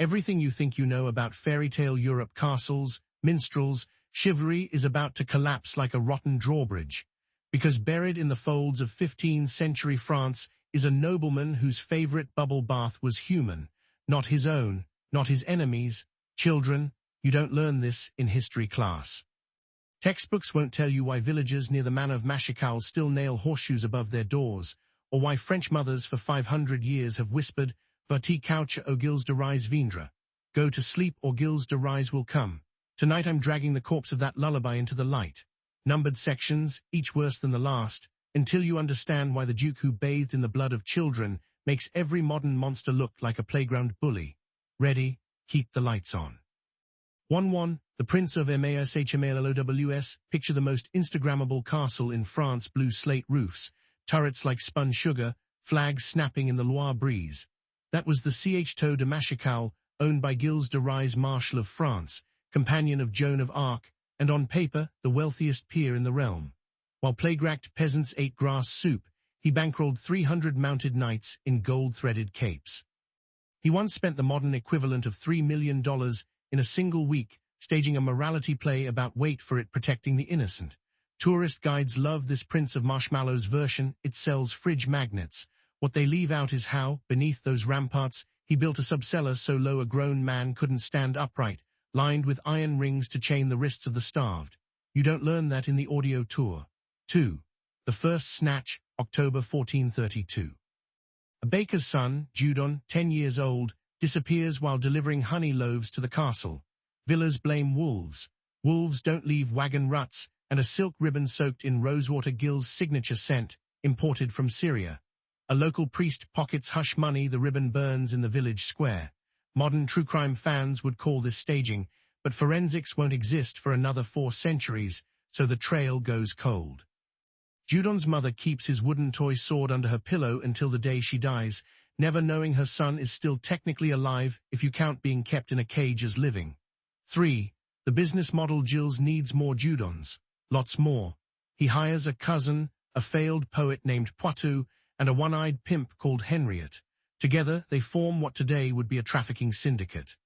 Everything you think you know about fairy tale Europe castles, minstrels, chivalry is about to collapse like a rotten drawbridge. Because buried in the folds of 15th century France is a nobleman whose favorite bubble bath was human, not his own, not his enemies. Children, you don't learn this in history class. Textbooks won't tell you why villagers near the manor of Machical still nail horseshoes above their doors, or why French mothers for 500 years have whispered, "Va-t-il coucher au Gilles de Rais viendra?" Go to sleep or Gilles de Rais will come. Tonight I'm dragging the corpse of that lullaby into the light. Numbered sections, each worse than the last, until you understand why the Duke who bathed in the blood of children makes every modern monster look like a playground bully. Ready? Keep the lights on. 1-1, the Prince of Emmaus HMLLOWS, picture the most Instagrammable castle in France, blue slate roofs, turrets like spun sugar, flags snapping in the Loire breeze. That was the Château de Machical, owned by Gilles de Rais, Marshal of France, companion of Joan of Arc, and on paper, the wealthiest peer in the realm. While plague-racked peasants ate grass soup, he bankrolled 300 mounted knights in gold-threaded capes. He once spent the modern equivalent of $3 million in a single week, staging a morality play about wait for it protecting the innocent. Tourist guides love this Prince of Marshmallow's version. It sells fridge magnets. What they leave out is how, beneath those ramparts, he built a subcellar so low a grown man couldn't stand upright, lined with iron rings to chain the wrists of the starved. You don't learn that in the audio tour. 2. The First Snatch, October 1432. A baker's son, Judon, 10 years old, disappears while delivering honey loaves to the castle. Villers blame wolves. Wolves don't leave wagon ruts, and a silk ribbon soaked in rosewater Gilles' signature scent, imported from Syria. A local priest pockets hush money. The ribbon burns in the village square. Modern true crime fans would call this staging, but forensics won't exist for another 4 centuries, so the trail goes cold. Judon's mother keeps his wooden toy sword under her pillow until the day she dies, never knowing her son is still technically alive if you count being kept in a cage as living. 3. The business model. Gilles needs more Judons. Lots more. He hires a cousin, a failed poet named Poitou, and a one-eyed pimp called Henriette. Together, they form what today would be a trafficking syndicate.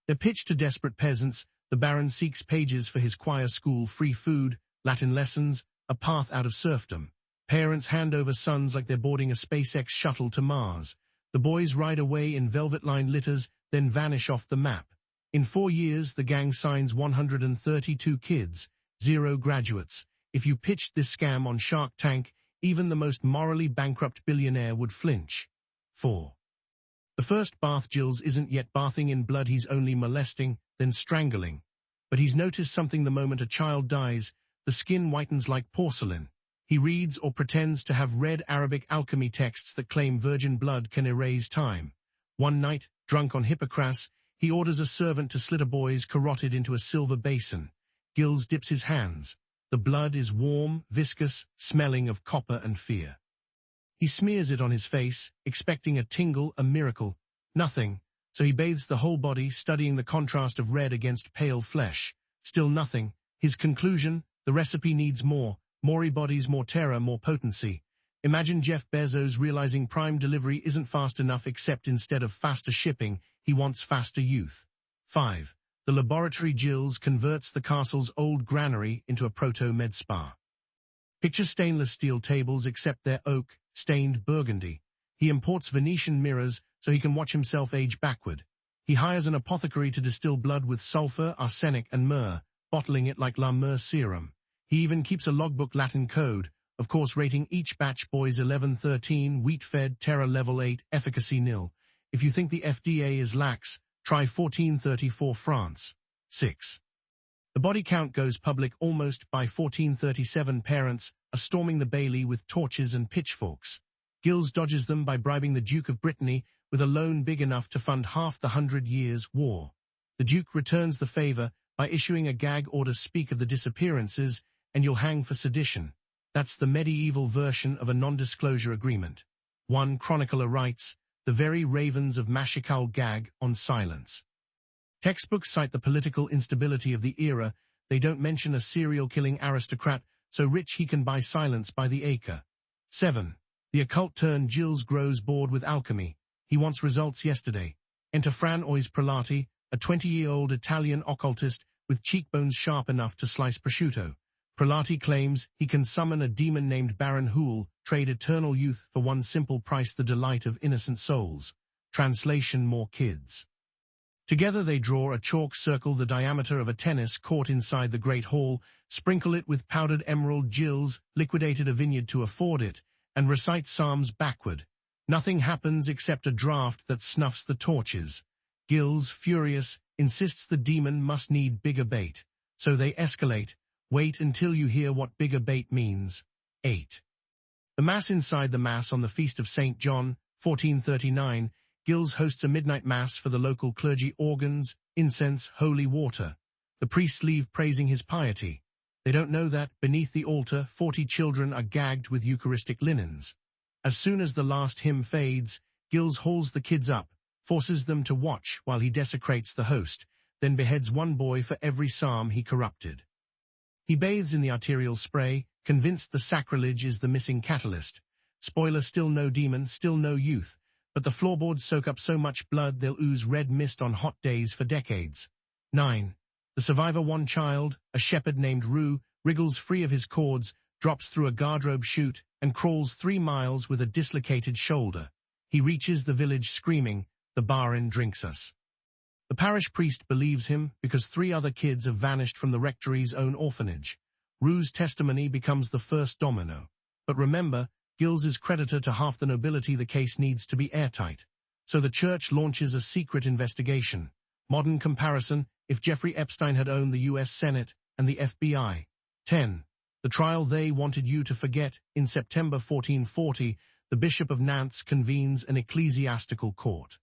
They're pitched to desperate peasants. The Baron seeks pages for his choir school, free food, Latin lessons, a path out of serfdom. Parents hand over sons like they're boarding a SpaceX shuttle to Mars. The boys ride away in velvet-lined litters, then vanish off the map. In 4 years, the gang signs 132 kids, 0 graduates. If you pitched this scam on Shark Tank, even the most morally bankrupt billionaire would flinch. 4. The first bath. Gilles isn't yet bathing in blood, he's only molesting, then strangling. But he's noticed something the moment a child dies. The skin whitens like porcelain. He reads or pretends to have read Arabic alchemy texts that claim virgin blood can erase time. One night, drunk on Hippocras, he orders a servant to slit a boy's carotid into a silver basin. Gilles dips his hands. The blood is warm, viscous, smelling of copper and fear. He smears it on his face, expecting a tingle, a miracle. Nothing, so he bathes the whole body, studying the contrast of red against pale flesh. Still nothing. His conclusion: the recipe needs more bodies, more terror, more potency. Imagine Jeff Bezos realizing Prime delivery isn't fast enough, except instead of faster shipping, he wants faster youth. 5. The laboratory. Gilles converts the castle's old granary into a proto-med spa. Picture stainless steel tables, except they're oak, stained burgundy. He imports Venetian mirrors so he can watch himself age backward. He hires an apothecary to distill blood with sulfur, arsenic, and myrrh, bottling it like La Myrrh serum. He even keeps a logbook Latin code, of course rating each batch: boys 11-13, wheat-fed, terror level 8, efficacy nil. If you think the FDA is lax, try 1434 France. 6. The body count goes public almost by 1437. Parents are storming the Bailey with torches and pitchforks. Gilles dodges them by bribing the Duke of Brittany with a loan big enough to fund half the 100 Years' War. The Duke returns the favor by issuing a gag order: speak of the disappearances, and you'll hang for sedition. That's the medieval version of a non-disclosure agreement. One chronicler writes, "The very ravens of Machical gag on silence." Textbooks cite the political instability of the era. They don't mention a serial-killing aristocrat so rich he can buy silence by the acre. 7. The occult. Gilles grows bored with alchemy. He wants results yesterday. Enter Fra Prelati, a 20-year-old Italian occultist with cheekbones sharp enough to slice prosciutto. Prelati claims he can summon a demon named Baron Hool, trade eternal youth for one simple price, the delight of innocent souls. Translation: more kids. Together they draw a chalk circle the diameter of a tennis court inside the Great Hall, sprinkle it with powdered emerald. Gilles liquidated a vineyard to afford it, and recite psalms backward. Nothing happens except a draft that snuffs the torches. Gilles, furious, insists the demon must need bigger bait. So they escalate. Wait until you hear what bigger bait means. 8. The Mass. Inside the Mass on the Feast of St. John, 1439, Gilles hosts a midnight Mass for the local clergy. Organs, incense, holy water. The priests leave praising his piety. They don't know that, beneath the altar, 40 children are gagged with Eucharistic linens. As soon as the last hymn fades, Gilles hauls the kids up, forces them to watch while he desecrates the host, then beheads one boy for every psalm he corrupted. He bathes in the arterial spray, convinced the sacrilege is the missing catalyst. Spoiler: still no demon, still no youth, but the floorboards soak up so much blood they'll ooze red mist on hot days for decades. 9. The survivor, one child, a shepherd named Rue, wriggles free of his cords, drops through a guardrobe chute, and crawls 3 miles with a dislocated shoulder. He reaches the village screaming, "The Baron drinks us." The parish priest believes him because 3 other kids have vanished from the rectory's own orphanage. Rue's testimony becomes the first domino. But remember, Gilles is creditor to half the nobility. The case needs to be airtight. So the church launches a secret investigation. Modern comparison: if Jeffrey Epstein had owned the U.S. Senate and the FBI. 10. The trial they wanted you to forget. In September 1440, the Bishop of Nantes convenes an ecclesiastical court.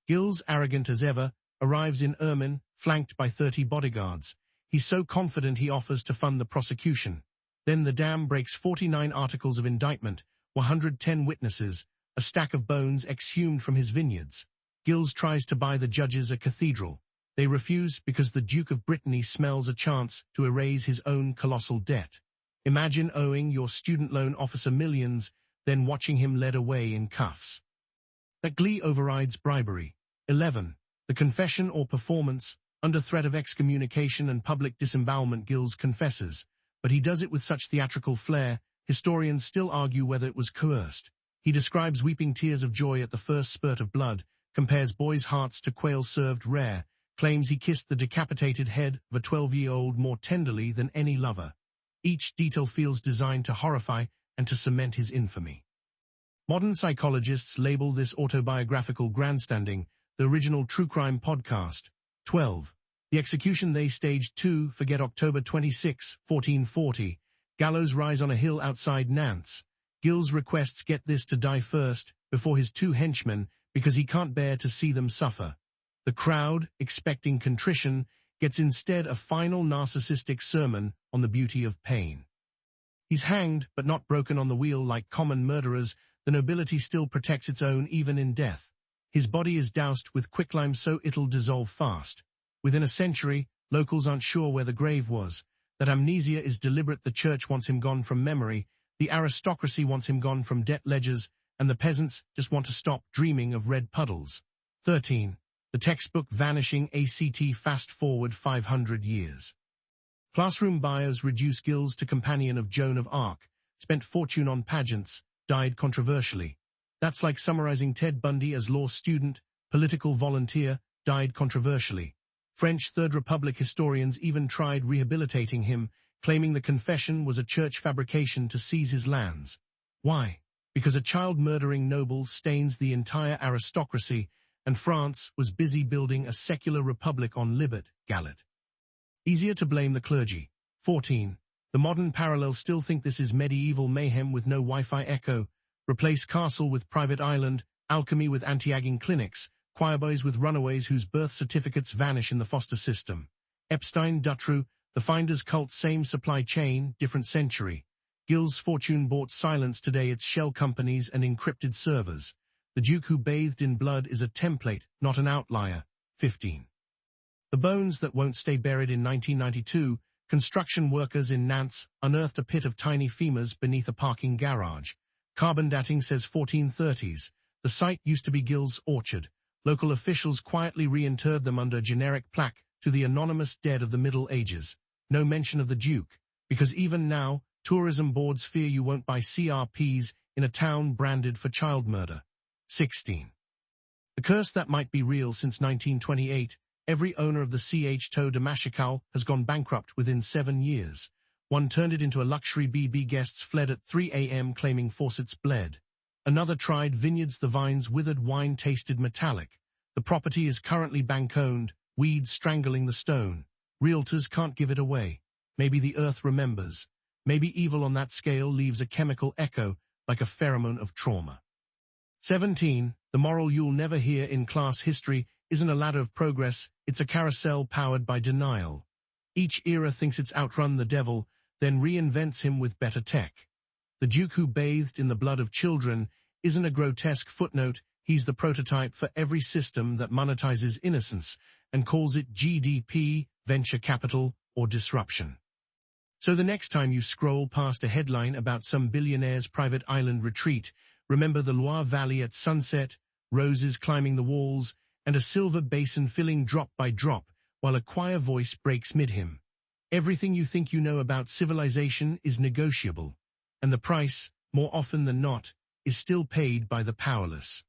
Gilles, arrogant as ever, arrives in ermine, flanked by 30 bodyguards. He's so confident he offers to fund the prosecution. Then the dam breaks. 49 articles of indictment, 110 witnesses, a stack of bones exhumed from his vineyards. Gilles tries to buy the judges a cathedral. They refuse because the Duke of Brittany smells a chance to erase his own colossal debt. Imagine owing your student loan officer millions, then watching him led away in cuffs. That glee overrides bribery. 11. The confession or performance. Under threat of excommunication and public disembowelment, Gilles confesses, but he does it with such theatrical flair, historians still argue whether it was coerced. He describes weeping tears of joy at the first spurt of blood, compares boys' hearts to quail served rare, claims he kissed the decapitated head of a 12-year-old more tenderly than any lover. Each detail feels designed to horrify and to cement his infamy. Modern psychologists label this autobiographical grandstanding, the original true crime podcast. 12. The execution they staged. 2. Forget October 26, 1440. Gallows rise on a hill outside Nantes. Gilles requests get this to die first, before his 2 henchmen, because he can't bear to see them suffer. The crowd, expecting contrition, gets instead a final narcissistic sermon on the beauty of pain. He's hanged, but not broken on the wheel like common murderers. The nobility still protects its own even in death. His body is doused with quicklime so it'll dissolve fast. Within a century, locals aren't sure where the grave was. That amnesia is deliberate. The church wants him gone from memory, the aristocracy wants him gone from debt ledgers, and the peasants just want to stop dreaming of red puddles. 13. The textbook vanishing. ACT fast forward 500 years. Classroom bios reduce Gilles to companion of Joan of Arc, spent fortune on pageants, died controversially. That's like summarizing Ted Bundy as law student, political volunteer, died controversially. French Third Republic historians even tried rehabilitating him, claiming the confession was a church fabrication to seize his lands. Why? Because a child-murdering noble stains the entire aristocracy, and France was busy building a secular republic on Libet, Galet. Easier to blame the clergy. 14. The modern parallels still think this is medieval mayhem with no Wi-Fi echo. Replace castle with private island, alchemy with anti-agging clinics, choirboys with runaways whose birth certificates vanish in the foster system. Epstein, Dutroux, the Finders cult, same supply chain, different century. Gilles' fortune bought silence, today it's shell companies and encrypted servers. The Duke who bathed in blood is a template, not an outlier. 15. The bones that won't stay buried. In 1992, construction workers in Nantes unearthed a pit of tiny femurs beneath a parking garage. Carbon dating says 1430s. The site used to be Gilles' orchard. Local officials quietly reinterred them under a generic plaque to the anonymous dead of the Middle Ages. No mention of the Duke, because even now, tourism boards fear you won't buy CRPs in a town branded for child murder. 16. The curse that might be real since 1928, every owner of the Chateau de Machical has gone bankrupt within 7 years. One turned it into a luxury BB, guests fled at 3 a.m. claiming faucets bled. Another tried vineyards, the vines withered, wine tasted metallic. The property is currently bank-owned, weeds strangling the stone. Realtors can't give it away. Maybe the earth remembers. Maybe evil on that scale leaves a chemical echo like a pheromone of trauma. 17. The moral you'll never hear in class history isn't a ladder of progress, it's a carousel powered by denial. Each era thinks it's outrun the devil, then reinvents him with better tech. The Duke who bathed in the blood of children isn't a grotesque footnote, he's the prototype for every system that monetizes innocence and calls it GDP, venture capital, or disruption. So the next time you scroll past a headline about some billionaire's private island retreat, remember the Loire Valley at sunset, roses climbing the walls, and a silver basin filling drop by drop while a choir voice breaks mid-hymn. Everything you think you know about civilization is negotiable, and the price, more often than not, is still paid by the powerless.